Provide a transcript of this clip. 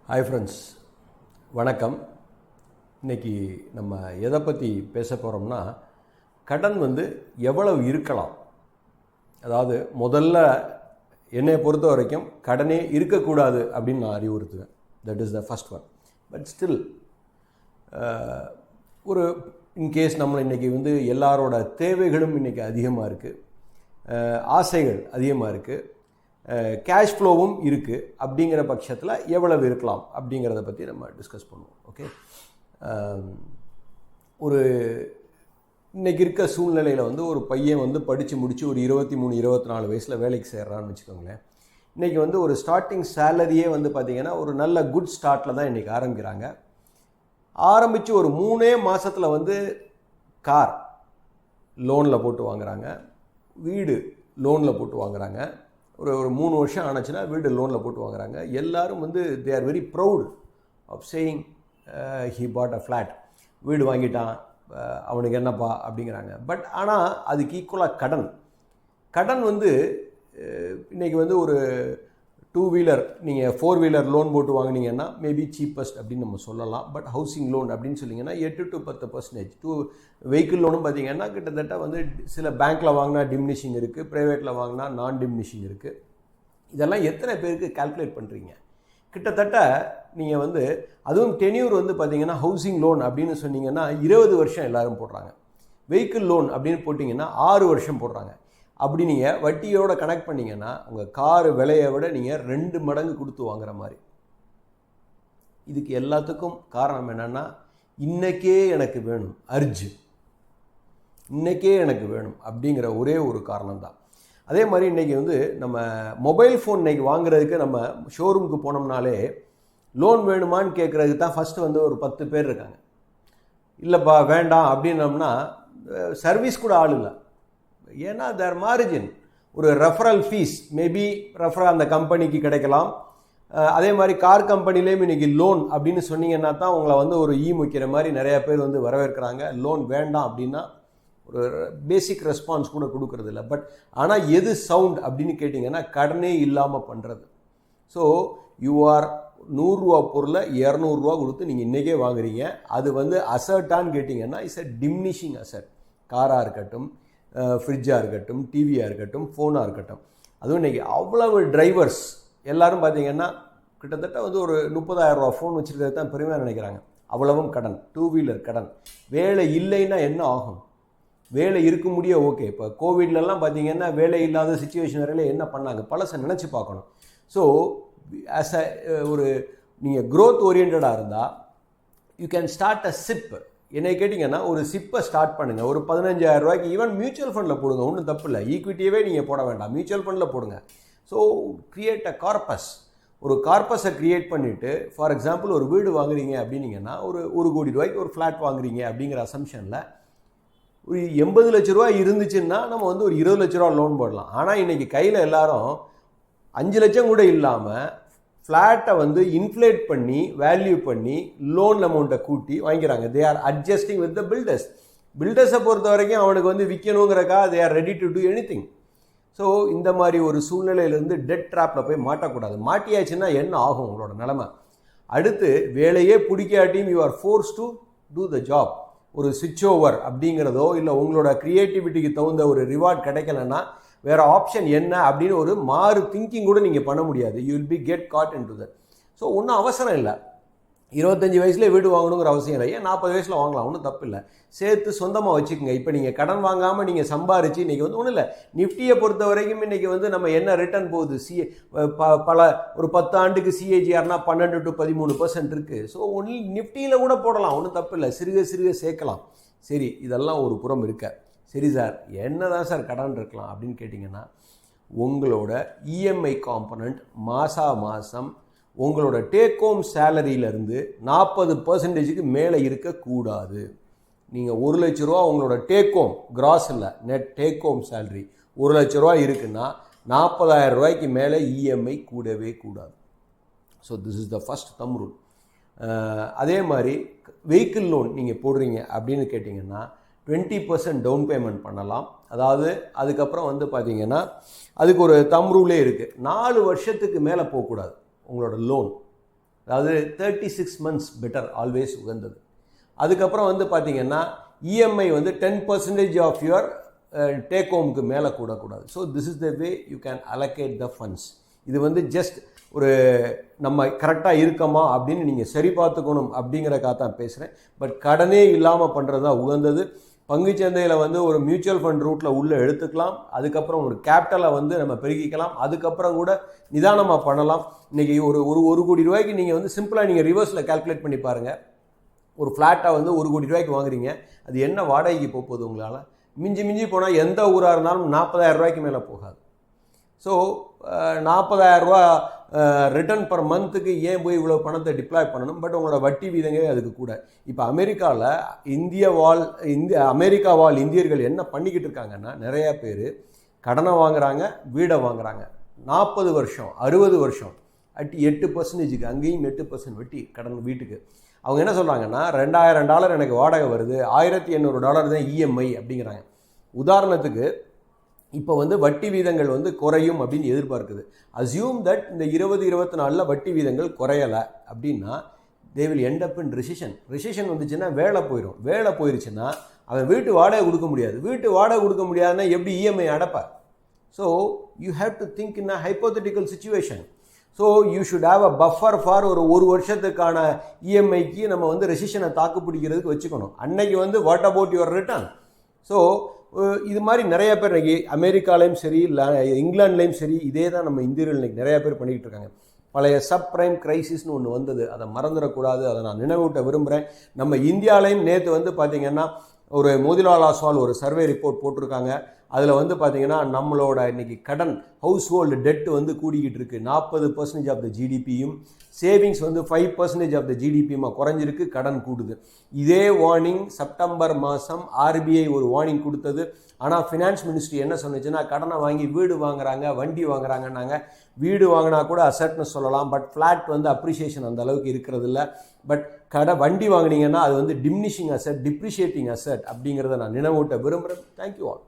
Hi friends, வணக்கம். இன்றைக்கி நம்ம எதை பற்றி பேச போகிறோம்னா, கடன் எவ்வளவு இருக்கலாம். அதாவது முதல்ல என்னை பொறுத்த வரைக்கும் கடனே இருக்கக்கூடாது அப்படின்னு நான் அறிவுறுத்துவேன். That is the first one. But still ஒரு இன்கேஸ் நம்மளை இன்றைக்கி எல்லாரோட தேவைகளும் இன்றைக்கி அதிகமாக இருக்குது, ஆசைகள் அதிகமாக இருக்குது, கேஷ் ஃப்ளோவும் இருக்குது. அப்படிங்கிற பட்சத்தில் எவ்வளவு இருக்கலாம் அப்படிங்கிறத பற்றி நம்ம டிஸ்கஸ் பண்ணுவோம். ஓகே, ஒரு இன்றைக்கி இருக்க சூழ்நிலையில் ஒரு பையன் படித்து முடித்து ஒரு 23-24 வயசில் வேலைக்கு சேர்றான்னு வச்சுக்கோங்களேன். இன்றைக்கி ஒரு ஸ்டார்டிங் சேலரியே பார்த்திங்கன்னா ஒரு நல்ல குட் ஸ்டார்ட்டில் தான் இன்றைக்கி ஆரம்பிக்கிறாங்க. ஆரம்பித்து ஒரு 3 மாதத்தில் கார் லோனில் போட்டு வாங்குகிறாங்க, வீடு லோனில் போட்டு வாங்குகிறாங்க. ஒரு 3 வருஷம் ஆனச்சுன்னா வீடு லோனில் போட்டு வாங்குறாங்க. எல்லோரும் they are very proud of saying he bought a flat. வீடு வாங்கிட்டான், அவனுக்கு என்னப்பா அப்படிங்கிறாங்க. பட் ஆனால் அதுக்கு ஈக்குவலாக கடன் இன்றைக்கி ஒரு 2 வீலர் நீங்கள் 4 வீலர் லோன் போட்டு வாங்கினீங்கன்னா மேபி சீப்பஸ்ட் அப்படின்னு நம்ம சொல்லலாம். பட் ஹவுசிங் லோன் அப்படின்னு சொல்லிங்கன்னா 8-10%. 2 வெஹிக்கிள் லோனும் பார்த்திங்கன்னா கிட்டத்தட்ட சில பேங்க்கில் வாங்கினா டிமினிஷிங் இருக்குது, ப்ரைவேட்டில் வாங்கினா நான் டிமினிஷிங் இருக்குது. இதெல்லாம் எத்தனை பேருக்கு கால்குலேட் பண்ணுறீங்க? கிட்டத்தட்ட நீங்கள் அதுவும் டென்யூர் பார்த்திங்கன்னா ஹவுசிங் லோன் அப்படின்னு சொன்னீங்கன்னா 20 வருஷம் எல்லோரும் போடுறாங்க. வெஹிக்கிள் லோன் அப்படின்னு போட்டிங்கன்னா 6 வருஷம் போடுறாங்க. அப்படி நீங்கள் வட்டியோடு கனெக்ட் பண்ணிங்கன்னா உங்கள் காரு விலையை விட நீங்கள் 2 மடங்கு கொடுத்து வாங்குற மாதிரி. இதுக்கு எல்லாத்துக்கும் காரணம் என்னென்னா, இன்றைக்கே எனக்கு வேணும், இன்றைக்கே எனக்கு வேணும் அப்படிங்கிற ஒரே ஒரு காரணம் தான். அதே மாதிரி இன்றைக்கி நம்ம மொபைல் ஃபோன் இன்றைக்கி வாங்குறதுக்கு நம்ம ஷோரூமுக்கு போனோம்னாலே லோன் வேணுமான்னு கேட்குறதுக்கு தான் ஃபஸ்ட்டு ஒரு 10 பேர் இருக்காங்க. இல்லைப்பா வேண்டாம் அப்படின்னோம்னா சர்வீஸ் கூட ஆள் இல்லை. ஏன்னா தேர் மார்ஜின், ஒரு ரெஃபரல் ஃபீஸ் மேபி ரெஃபரல் அந்த கம்பெனிக்கு கிடைக்கலாம். அதே மாதிரி கார் கம்பெனிலேயும் இன்றைக்கி லோன் அப்படின்னு சொன்னீங்கன்னா தான் உங்களை ஒரு வைக்கிற மாதிரி நிறையா பேர் வரவேற்கிறாங்க. லோன் வேண்டாம் அப்படின்னா ஒரு பேசிக் ரெஸ்பான்ஸ் கூட கொடுக்கறது இல்லை. பட் ஆனால் எது சவுண்ட் அப்படின்னு கேட்டிங்கன்னா கடனே இல்லாமல் பண்ணுறது. ஸோ யூ ஆர் 100 ரூபா பொருளை 200 ரூபா கொடுத்து நீங்கள் இன்றைக்கே வாங்குறீங்க. அது அசர்ட்டான்னு கேட்டிங்கன்னா இட்ஸ் அ டிமினிஷிங் அசர்ட். காராக இருக்கட்டும், ஃப்ரிட்ஜாக இருக்கட்டும், டிவியாக இருக்கட்டும், ஃபோனாக இருக்கட்டும். அதுவும் இன்றைக்கி அவ்வளவு டிரைவர்ஸ் எல்லோரும் பார்த்திங்கன்னா கிட்டத்தட்ட ஒரு 30,000 ரூபா ஃபோன் வச்சுருக்கிறது தான் பெருமையாக நினைக்கிறாங்க. அவ்வளவும் கடன், 2 வீலர் கடன். வேலை இல்லைன்னா என்ன ஆகும்? வேலை இருக்க முடிய ஓகே. இப்போ கோவிட்லலாம் பார்த்திங்கன்னா வேலை இல்லாத சுச்சுவேஷன் வரையில் என்ன பண்ணாங்க, பழசை நினச்சி பார்க்கணும். ஸோ ஆஸ் அ ஒரு நீங்கள் க்ரோத் ஓரியன்டாக இருந்தால் you can start a chip. என்னை கேட்டிங்கன்னா ஒரு சிப்பை ஸ்டார்ட் பண்ணுங்கள். ஒரு 15,000 ரூபாய்க்கு ஈவன் மியூச்சுவல் ஃபண்டில் போடுங்க, ஒன்றும் தப்பு இல்லை. ஈக்விட்டியவே நீங்கள் போட வேண்டாம், மியூச்சுவல் ஃபண்டில் போடுங்க. So create a corpus. ஒரு கார்பஸை க்ரியேட் பண்ணிவிட்டு, ஃபார் எக்ஸாம்பிள் ஒரு வீடு வாங்குறீங்க அப்படின்னீங்கன்னா ஒரு 1 கோடி ரூபாய்க்கு ஒரு ஃப்ளாட் வாங்குறீங்க அப்படிங்கிற அசம்ஷனில் ஒரு 80 லட்ச ரூபா இருந்துச்சுன்னா நம்ம ஒரு 20 லட்ச ரூபா லோன் போடலாம். ஆனால் இன்றைக்கி கையில் எல்லாரும் 5 லட்சம் கூட இல்லாமல் ஃப்ளாட்டை இன்ஃப்ளேட் பண்ணி வேல்யூ பண்ணி லோன் அமௌண்ட்டை கூட்டி வாங்கிக்கிறாங்க. They are adjusting with the builders. பில்டர்ஸை பொறுத்த வரைக்கும் அவனுக்கு விற்கணுங்கிறக்கா they are ready to do anything. So இந்த மாதிரி ஒரு சூழ்நிலையிலேருந்து டெட் ட்ராப்பில் போய் மாட்டக்கூடாது. மாட்டியாச்சுன்னா என்ன ஆகும் உங்களோட நிலமை? அடுத்து வேலையே பிடிக்காட்டியும் you are force to do the job. ஒரு ஸ்விட்ச் ஓவர் அப்படிங்கிறதோ இல்லை உங்களோட க்ரியேட்டிவிட்டிக்கு தகுந்த ஒரு ரிவார்ட் கிடைக்கலன்னா வேறு ஆப்ஷன் என்ன அப்படின்னு ஒரு மாறு திங்கிங் கூட நீங்கள் பண்ண முடியாது. You will be get caught into that. So ஒன்றும் அவசரம் இல்லை. 25 வயசில் வீடு வாங்கணுங்கிற அவசியம் இல்லை. ஏன் 40 வயசில் வாங்கலாம், ஒன்றும் தப்பு இல்லை. சேர்த்து சொந்தமாக வச்சுக்கோங்க. இப்போ நீங்கள் கடன் வாங்காமல் நீங்கள் சம்பாரித்து இன்றைக்கி ஒன்றும் இல்லை. நிஃப்டியை பொறுத்த வரைக்கும் இன்றைக்கி நம்ம என்ன ரிட்டர்ன் போகுது, பல ஒரு 10 ஆண்டுக்கு சிஏஜிஆர்னா 12-13% இருக்குது. ஸோ ஒன்லி நிஃப்டியில் கூட போடலாம், ஒன்றும் தப்பு இல்லை. சிறுக சேர்க்கலாம். சரி, இதெல்லாம் ஒரு புறம் இருக்க. சரி சார், என்ன தான் சார் கடன் இருக்கலாம் அப்படின்னு கேட்டிங்கன்னா, உங்களோட இஎம்ஐ காம்பனண்ட் மாதம் உங்களோட டேக் ஹோம் சேலரியிலேருந்து 40%க்கு மேலே இருக்கக்கூடாது. நீங்கள் 1 லட்ச ரூபா உங்களோட டேக் ஹோம், கிராஸ் இல்லை, நெட் டேக் ஹோம் சேலரி 1 லட்ச ரூபா இருக்குன்னா 40,000 ரூபாய்க்கு மேலே இஎம்ஐ கூடவே கூடாது. So this is the first them rule. அதே மாதிரி வெஹிக்கிள் லோன் நீங்கள் போடுறீங்க அப்படின்னு கேட்டிங்கன்னா 20% டவுன் பேமெண்ட் பண்ணலாம். அதாவது அதுக்கப்புறம் பார்த்தீங்கன்னா அதுக்கு ஒரு தம் ரூலே இருக்குது. 4 வருஷத்துக்கு மேலே போகக்கூடாது உங்களோட லோன். அதாவது 36 months பெட்டர் ஆல்வேஸ் உகந்தது. அதுக்கப்புறம் வந்து பார்த்தீங்கன்னா இஎம்ஐ வந்து 10% ஆஃப் யுவர் டேக் ஹோமுக்கு மேலே கூடக்கூடாது. So this is the way you can allocate the funds. இது வந்து ஜஸ்ட் ஒரு நம்ம கரெக்டாக இருக்கமா அப்படின்னு நீங்கள் சரி பார்த்துக்கணும் அப்படிங்கிறக்காக தான் பேசுகிறேன். பட் கடனே இல்லாமல் பண்ணுறது தான் உகந்தது. பங்குச்சந்தையில் வந்து ஒரு மியூச்சுவல் ஃபண்ட் ரூட்டில் உள்ளே எடுத்துக்கலாம். அதுக்கப்புறம் ஒரு கேபிட்டலை வந்து நம்ம பெருக்கிக்கலாம். அதுக்கப்புறம் கூட நிதானமாக பண்ணலாம். இன்றைக்கி ஒரு கோடி ரூபாய்க்கு நீங்கள் வந்து சிம்பிளாக நீங்கள் ரிவர்ஸில் கால்குலேட் பண்ணி பாருங்கள். ஒரு ஃப்ளாட்டை வந்து 1 கோடி ரூபாய்க்கு வாங்குறீங்க. அது என்ன வாடகைக்கு போகுது உங்களால்? மிஞ்சி போனால் எந்த ஊராக இருந்தாலும் 40,000 ரூபாய்க்கு மேலே போகாது. ஸோ 40,000 ரூபா ரிட்டர்ன் பர் மந்த்துக்கு ஏன் போய் இவ்வளோ பணத்தை டிப்ளாய் பண்ணணும்? பட் உங்களோட வட்டி வீதங்களே அதுக்கு கூட. இப்போ அமெரிக்கா வாழ் இந்தியர்கள் என்ன பண்ணிக்கிட்டு இருக்காங்கன்னா, நிறையா பேர் கடனை வாங்குறாங்க, வீடை வாங்குறாங்க. 40 வருஷம் 60 வருஷம் அட்டி 8%, அங்கேயும் 8% வட்டி கடன் வீட்டுக்கு. அவங்க என்ன சொல்கிறாங்கன்னா, $2,000 எனக்கு வாடகை வருது, $1,800 தான் இஎம்ஐ அப்படிங்கிறாங்க. உதாரணத்துக்கு இப்போ வந்து வட்டி வீதங்கள் வந்து குறையும் அப்படின்னு எதிர்பார்க்குது. அசியூம் தட் இந்த 2024 வட்டி வீதங்கள் குறையலை அப்படின்னா they will end up in recession வந்துச்சுன்னா வேலை போயிடும். வேலை போயிடுச்சுன்னா அவன் வீட்டு வாடகை கொடுக்க முடியாது. வீட்டு வாடகை கொடுக்க முடியாதுன்னா எப்படி இஎம்ஐ அடைப்பார்? So you have to think in a hypothetical situation. So you should have a buffer for ஒரு வருஷத்துக்கான இஎம்ஐக்கு நம்ம வந்து ரெசிஷனை தாக்கு பிடிக்கிறதுக்கு வச்சுக்கணும். அன்னைக்கு வந்து what about your return? So இது மாதிரி நிறைய பேர் இன்றைக்கி அமெரிக்காலையும் சரி இல்லை இங்கிலாந்துலேயும் சரி இதே தான் நம்ம இந்தியர்கள் இன்றைக்கி நிறையா பேர் பண்ணிக்கிட்டு இருக்காங்க. பழைய சப்ரைம் கிரைசிஸ்னு ஒன்று வந்தது, அதை மறந்துடக்கூடாது. அதை நான் நினைவூட்ட விரும்புகிறேன். நம்ம இந்தியாவிலையும் நேற்று வந்து பார்த்திங்கன்னா ஒரு மோதிலால் ஆஸ்வால் ஒரு சர்வே ரிப்போர்ட் போட்டிருக்காங்க. அதில் வந்து பார்த்திங்கன்னா நம்மளோட இன்றைக்கி கடன் ஹவுஸ் ஹோல்டு டெட்டு வந்து கூடிக்கிட்டு இருக்குது. 40% ஆஃப் த ஜிடிபியும் சேவிங்ஸ் வந்து 5% ஆஃப் த ஜிடிபியுமா குறைஞ்சிருக்கு, கடன் கூடுது. இதே வார்னிங் செப்டம்பர் மாதம் ஆர்பிஐ ஒரு வார்னிங் கொடுத்தது. ஆனால் ஃபினான்ஸ் மினிஸ்ட்ரி என்ன சொன்னிச்சுன்னா, கடனை வாங்கி வீடு வாங்குறாங்க, வண்டி வாங்குறாங்கன்னாங்க. வீடு வாங்கினா கூட அசட்னு சொல்லலாம், பட் ஃப்ளாட் வந்து அப்ரிசியேஷன் அந்த அளவுக்கு இருக்கிறது இல்லை. பட் வண்டி வாங்கினீங்கன்னா அது வந்து டிமினிஷிங் அசட், டிப்ரிஷியேட்டிங் அசட் அப்படிங்கிறத நான் நினைவூட்ட விரும்புகிறேன். Thank you all.